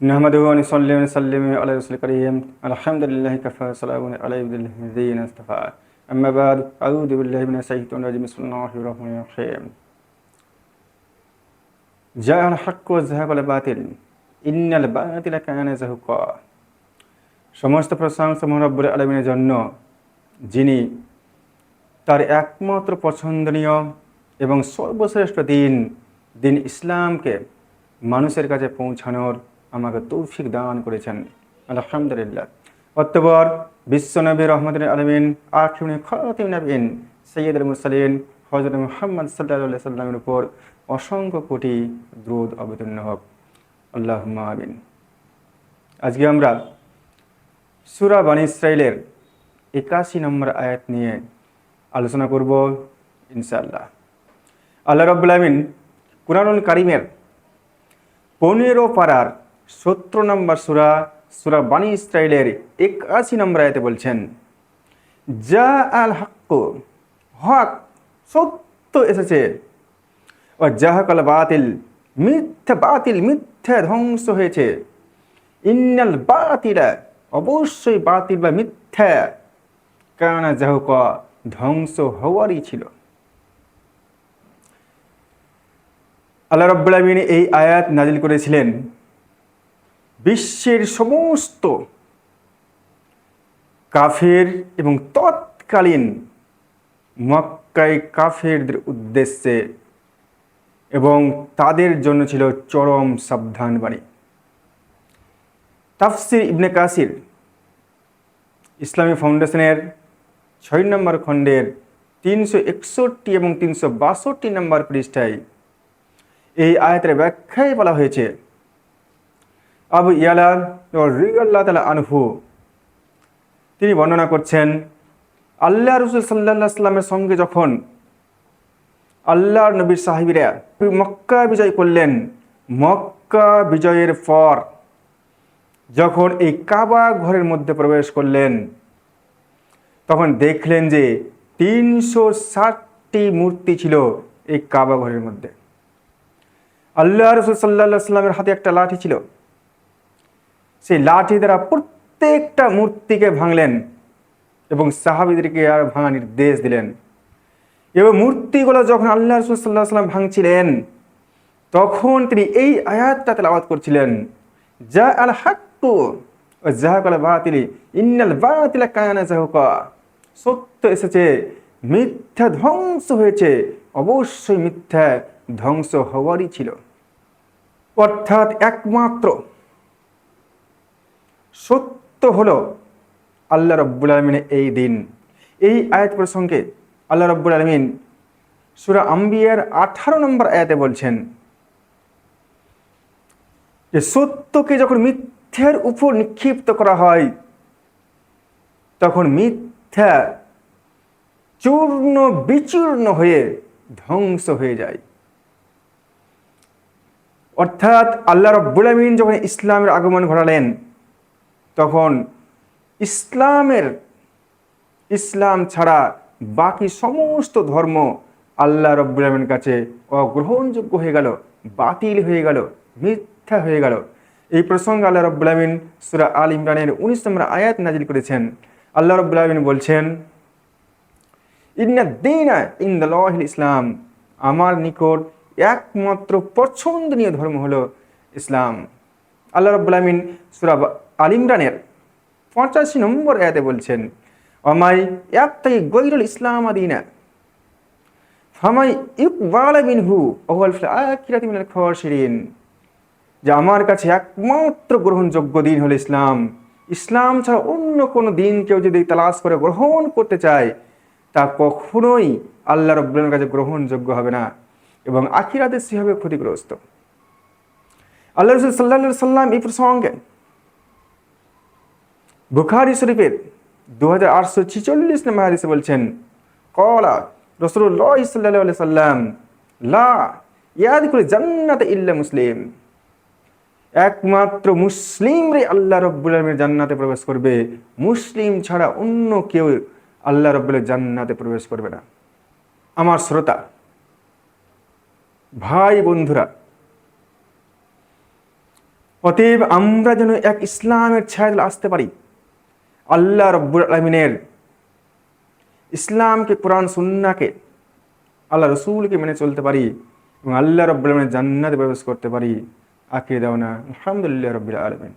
نحمده ونصلي ونسلم على رسول الكريم الحمد لله كفى سلام على عباد الذين اصطفى أما بعد أعوذ بالله من الشيطان الرجيم بسم الله الرحمن الرحيم جاء الحق وزهق الباطل إن الباطل كان زهوقا সমস্ত প্রশংসা মহান রব্বুল আলামিনের জন্য যিনি তার একমাত্র পছন্দনীয় এবং সর্বশ্রেষ্ঠ দিন ইসলামকে মানুষের কাছে পৌঁছানোর আমাকে তৌফিক দান করেছেন আলহামদুলিল্লাহ। অতঃপর বিশ্বনবী রহমতুল আলামিন আখিরুল খাতিম নবীন সৈয়দুল মুরসালিন হযরত মুহাম্মদ সাল্লাল্লাহু আলাইহি সাল্লামের উপর অসংখ্য কোটি দরুদ অবতীর্ণ হোক, আল্লাহুম্মা আমিন। আজকে আমরা সূরা বনী ইসরাঈলের ৮১ নম্বর আয়াত নিয়ে আলোচনা করব ইনশাআল্লাহ। আল্লাহ রাব্বুল আলামিন কুরআনুল কারীমের ১৫ পারার ১৭ নম্বর সূরা বনী ইসরাঈলের ৮১ নম্বর আয়াতে বলছেন, যা আল হক, হক সত্য এসেছে, ও জাহাকাল বাতিল, মিথ্যা ধ্বংস হয়েছে, ইন্নাল বাতিলা, অবশ্যই বাতিল বা মিথ্যা, কানা জাহুকা, ধ্বংস হওয়ারই ছিল। আল্লাহ রাব্বুল আলামিন এই আয়াত নাজিল করেছিলেন বিশ্বের সমস্ত কাফের এবং তৎকালীন মক্কায় কাফেরদের উদ্দেশ্যে, এবং তাদের জন্য ছিল চরম সাবধানবাণী। তাফসির ইবনে কাসির ইসলামী ফাউন্ডেশনের ৬ নম্বর খণ্ডের ৩৬১ এবং ৩৬২ নম্বর পৃষ্ঠায় এই আয়াতের ব্যাখ্যায় বলা হয়েছে, আবু ইয়ালা রাদিয়াল্লাহু তাআলা আনহু তিনি বর্ণনা করছেন, আল্লাহ রাসূল সাল্লাল্লাহু আলাইহি ওয়াসাল্লামের সঙ্গে যখন আল্লাহর নবীর সাহাবীরা মক্কা বিজয় করলেন, মক্কা বিজয়ের পর যখন এই কাবা ঘরের মধ্যে প্রবেশ করলেন, তখন দেখলেন যে ৩৬০টি মূর্তি ছিল এই কাবা ঘরের মধ্যে। আল্লাহ রাসূল সাল্লাল্লাহু আলাইহি ওয়াসাল্লামের হাতে একটা লাঠি ছিল, সেই লাঠি দ্বারা প্রত্যেকটা মূর্তিকে ভাঙলেন এবং সাহাবীদেরকে আর ভাঙার নির্দেশ দিলেন। এবং মূর্তিগুলো যখন আল্লাহ রাসূল সাল্লাল্লাহু আলাইহি ওয়াসাল্লাম ভাঙছিলেন, তখন তিনি এই আয়াতটা তেলাওয়াত করছিলেন, যা আল হক ওয়া জাহাকাল বাতিল ইন্নাল বাতিলা কানা জাহুকা, সত্য এসেছে, মিথ্যা ধ্বংস হয়েছে, অবশ্যই মিথ্যা ধ্বংস হওয়ারই ছিল। অর্থাৎ একমাত্র সত্য হলো আল্লাহ রাব্বুল আলামিনের এই দিন। এই আয়াত প্রসঙ্গে আল্লাহ রাব্বুল আলামিন সূরা আম্বিয়ার ১৮ নম্বর আয়াতে বলছেন যে সত্যকে যখন মিথ্যার উপর নিক্ষিপ্ত করা হয়, তখন মিথ্যা চূর্ণ বিচূর্ণ হয়ে ধ্বংস হয়ে যায়। অর্থাৎ আল্লাহ রাব্বুল আলামিন যখন ইসলামের আগমন ঘটালেন, তখন ইসলাম ছাড়া বাকি সমস্ত ধর্ম আল্লাহ রাব্বুল আলামিনের কাছে অগ্রহণযোগ্য হয়ে গেল, বাতিল হয়ে গেল, মিথ্যা হয়ে গেল। এই প্রসঙ্গে আল্লাহ রাব্বুল আলামিন সূরা আল ইমরানের ১৯ নম্বর আয়াত নাজিল করেছেন। আল্লাহ রাব্বুল আলামিন বলছেন, ইন্নাদ দীনা ইনদাল্লাহিল ইসলাম, আমার নিকট একমাত্র পছন্দনীয় ধর্ম হলো ইসলাম। আল্লাহ রাব্বুল আলামিন সূরা আল ইমরানের ৮৫ নম্বর আয়াতে বলছেন, আমাই ইয়াবতাগি গায়রুল ইসলাম দীনা ফামাই ইকবালা মিনহু ওয়া হুয়াল ফিল আখিরাতি মিনাল খাসিরিন, যে আমার কাছে একমাত্র গ্রহণযোগ্য দিন হলো ইসলাম। ইসলাম ছাড়া অন্য কোনো দিন কেউ যদি তালাশ করে গ্রহণ করতে চায়, তা কখনোই আল্লাহ রাব্বুল আলামিনের কাছে গ্রহণযোগ্য হবে না এবং আখিরাতে সে হবে ক্ষতিগ্রস্ত। আল্লাহ রাসূল সাল্লাল্লাহু আলাইহি ওয়াসাল্লাম এই প্রসঙ্গে বুখারী শরীফের ২৮৪৬ নম্বর হাদিসে বলছেন, ক্বালা রাসূলুল্লাহ সাল্লাল্লাহু আলাইহি ওয়াসাল্লাম, লা ইয়াদখুলুল জান্নাতা ইল্লা মুসলিম, একমাত্র মুসলিমরাই আল্লাহ রাব্বুল আলামিনের জান্নাতে প্রবেশ করবে, মুসলিম ছাড়া অন্য কেউ আল্লাহ রাব্বুল আলামিনের জান্নাতে প্রবেশ করবে না। আমার শ্রোতা ভাই বন্ধুরা, অতএব আমরা যেন এক ইসলামের ছায়াতলে আসতে পারি, আল্লাহ রব্বুল আলমিনের ইসলামকে, কোরআন সুন্নাহকে, আল্লাহ রসুলকে মেনে চলতে পারি এবং আল্লাহ রব্বুল আলমিনের জান্নাতে প্রবেশ করতে পারি। আখির দাওয়ানা আলহামদুলিল্লাহ রাব্বিল আলামিন।